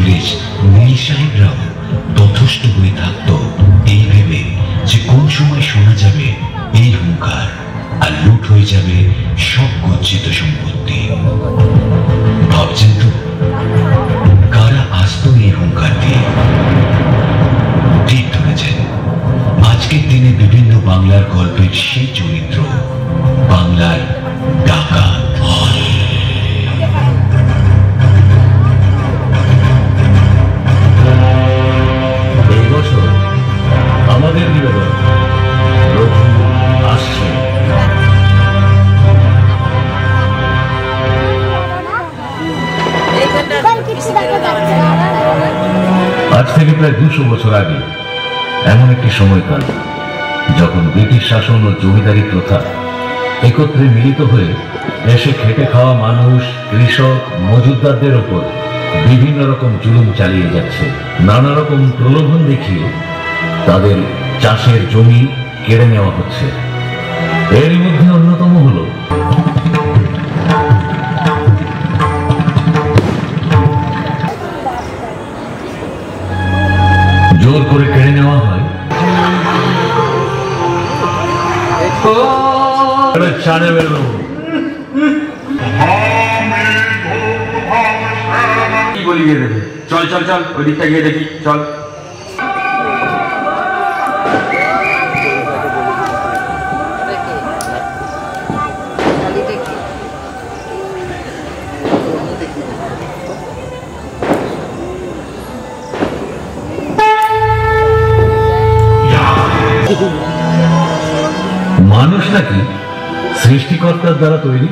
ইংরেজ নীল সাহেবরাও তথস্থ হয়ে থাকত এই ভেবে যে কোন সময় শোনা যাবে এই হুঙ্কার আর লুট হয়ে যাবে সব গচ্ছিত সম্পত্তি। ভাবছেন তো কারা আসতো এই হুঙ্কার দিয়ে? ঠিক ধরেছেন, আজকের দিনে বিভিন্ন বাংলার গল্পের সেই চরিত্র, বাংলার ডাকাত। এই বছর আমাদের নিবেদন রঘু আসছে। আজ থেকে প্রায় 200 বছর আগে এমন একটি সময়কাল যখন ব্রিটিশ শাসন ও জমিদারি প্রথা একত্রে মিলিত হয়ে দেশে খেটে খাওয়া মানুষ, কৃষক, মজুতদারদের ওপর বিভিন্ন রকম জুলুম চালিয়ে যাচ্ছে। নানা রকম প্রলোভন দেখিয়ে তাদের চাষের জমি কেড়ে নেওয়া হচ্ছে। এরই মধ্যে অন্যতম হল জোর করে কেড়ে নেওয়া হয় চাঁদে বেরো। কি বলি গিয়ে দেখি, চল চল চল ওই দিকটা গিয়ে দেখি, চল। মানুষ নাকি সৃষ্টিকর্তার দ্বারা তৈরি।